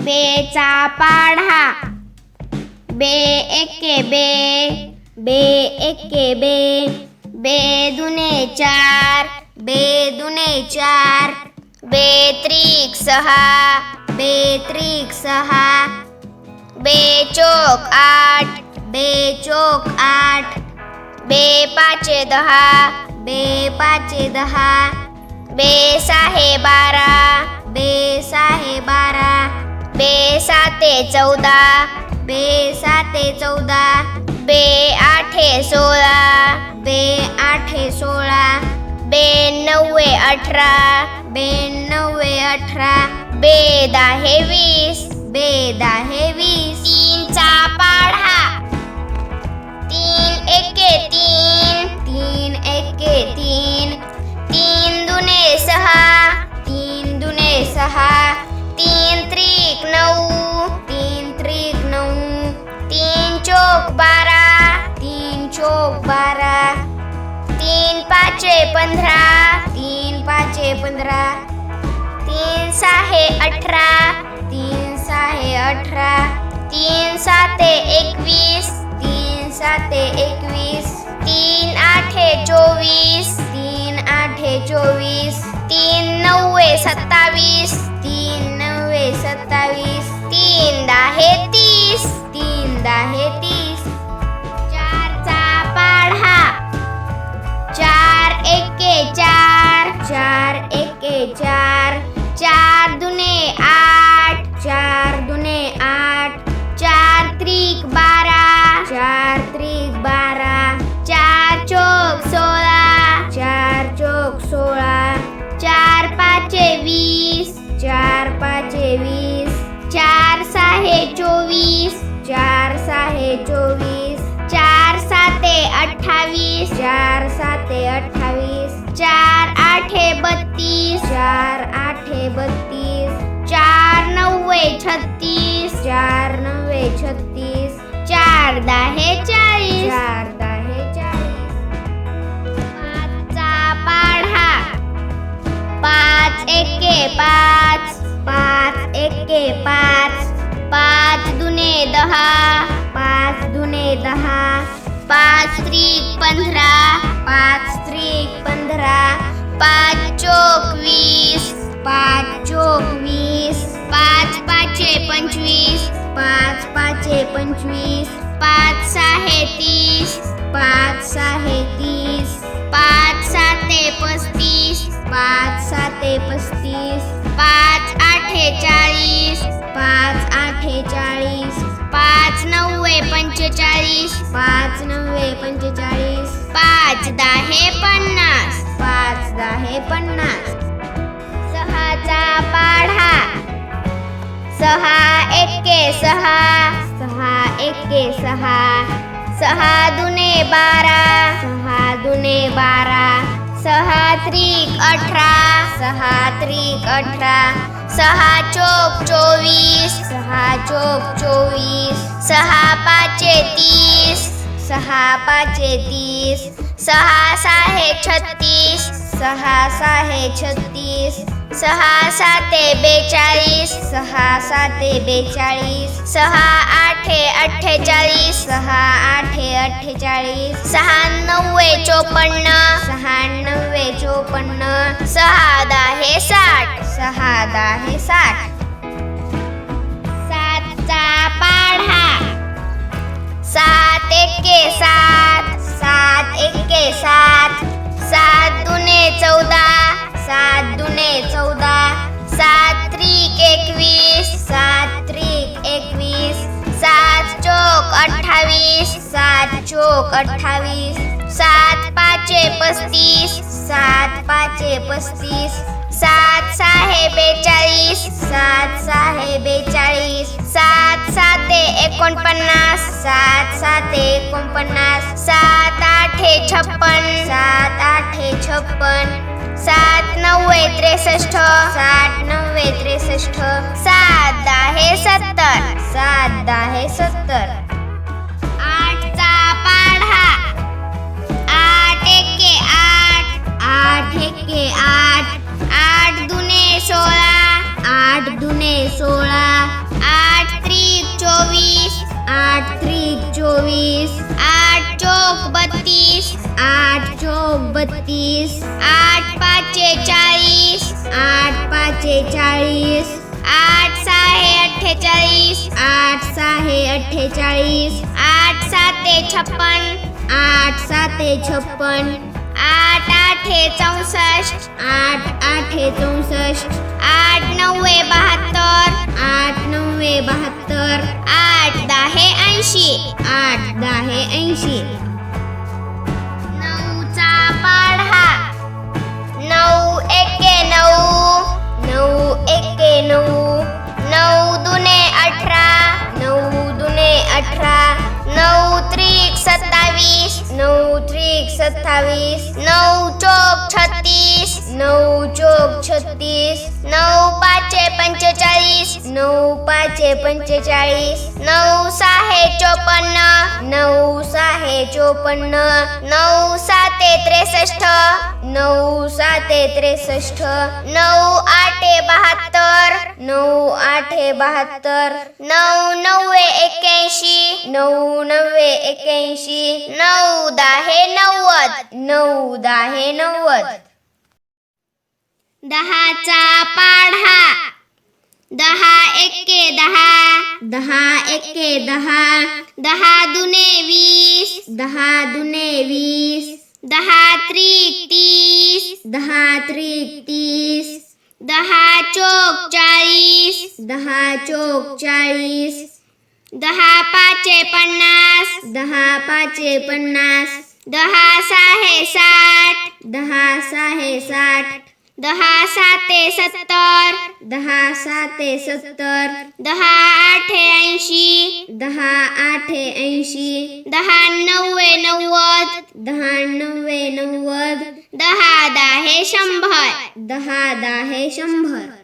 बेचा पाढा बे एके बे बे एके बे बे दुने चार बे दुने चार बे त्रिक सहा बे त्रिक सहा बे चोक आठ बे चोक आठ बे पाचे दहा बे पाचे दहा बे साहे बारा बे साहे बारा बे साते चौदा बे साते चौदा बे आठे सोळा बे आठे सोळा बे नव्वे अठरा बे नव्वे अठरा बे दाहे वीस बे दाहे वीस तीनचा पाढा तीन एके तीन तीन एके तीन तीन दुने सहा तीन दुने सहा तीन त्रिक नऊ तीन त्रिक नऊ तीन चोक बारा तीन चोक बारा तीन पाचे पंधरा तीन पाचे पंधरा तीन साहे अठरा तीन साहे अठरा तीन साते एकवीस तीन साते एकवीस तीन आठे चोवीस तीन आठे चोवीस तीन नव्वे सत्तावीस तीन नव्वे सत्तावीस तीन दाहे तीस तीन दाहे तीस चारचा पाढा चार एके चार चार एके चार चार दुने आठ चार दुने आठ चार त्रिक बारा चार त्रिक बारा चार चोक सोळा चार चोक सोळा चार पाचे वीस चार पाचे वीस चार साहे चोवीस चार साहे चोवीस चार साते अठ्ठावीस चार साते अठ्ठावीस चार आठे बत्तीस चार आठे बत्तीस चार नव्वे छत्तीस चार नव्वे छत्तीस चार दाहे चाळीस चार दाहे चाळीस पाचचा पाढा पाच एके पाच पाच एके पाच पाच दुने दहा पाच दुने दहा पाच त्रिक पंधरा पाच त्रिक पंधरा पाच चोक वीस पाच चोक वीस पाच पाचे पंचवीस पाच पाचे पंचवीस पाच साहे तीस पाच साहे तीस पाच साते पस्तीस पाच साते पस्तीस पाच आठे चाळीस पाच आठे चाळीस पाच नव्वे पंचेचाळीस पाच नव्वे पंचेचाळीस पाच दाहे पन्नास पाच दाहे पन्नास सहाचा पाढा सहा एके सहा सहा एके सहा सहा दुने बारा सहा दुने बारा सहा त्रिक अठरा सहा त्रिक अठरा सहा चोक चोवीस सहा चोक चोवीस सहा पाचे तीस सहा पाचे तीस सहा साहे छत्तीस सहा साहे छत्तीस सहा साते बेचाळीस सहा साते बेचाळीस सहा आठे अठ्ठेचाळीस सहा आठे अठ्ठेचाळीस सहा नव्वे चोपन्न सहा नव्वे चोपन्न सहा दाहे साठ सहा दाहे साठ सातचा पाढा सात एके सात सात एके सात सात दुने चौदा सात दुने चौदा सात त्रिक एकवीस सात त्रिक एकवीस सात चोक अठ्ठावीस सात चोक अठ्ठावीस सात पाचे पस्तीस सात पाचे पस्तीस सात साहे बेचाळीस सात साहे बेचाळीस सात साते एकोणपन्नास सात साते एकोणपन्नास सात आठे छप्पन सात आठे छप्पन सात नव्वे त्रेसष्ट सात नव्वे त्रेसष्ट सात दाहे सत्तर सात दाहे सत्तर आठचा पाढा आठ एके आठ आठ एके आठ आठ दुने 16 आठ दुने 16 8 त्रिक 24, 8 चौक 32, 8 चौक 32, 8 पाचे 40, 8 पाचे 40, 8 सहाे 48, 8 सहाे 48, 8 साते 56, 8 साते 56, 8 आठे 64, 8 आठे 64, 8 नव्वे 72, 8 नव्वे 72, 8 दहे 80, 8 दहे 80. 9चा पाढा. 9 एके 9, 9 एके 9, 9 दुने 18, 9 दुने 18, 9 त्रिक 27, 9 त्रिक 27, 9 चौक 36, 9 चौक 36, 9 पाचे 45, 9 पाचे 45, 9 सहाे 54, 9 सहाे 54, 9 साते 63, 9 साते 63, 9 आठे 72, 9 आठे 72, 9 नव्वे 81, 9 नव्वे 81, 9 दहे 90, 9 दहे 90. 10चा पाढा. 10 एके 10, 10 एके 10, 10 दुने 20, 10 दुने 20, 10 त्रिक 30, 10 त्रिक 30, 10 चौक 40, 10 चौक 40, 10 पाचे 50, 10 पाचे 50, 10 सहाे 60, 10 सहाे 60, 10 साते 70, 10 साते 70, 10 आठे 80, 10 आठे 80, 10 नव्वे 90, 10 नव्वे 90, 10 दहे 100, 10 दहे 100.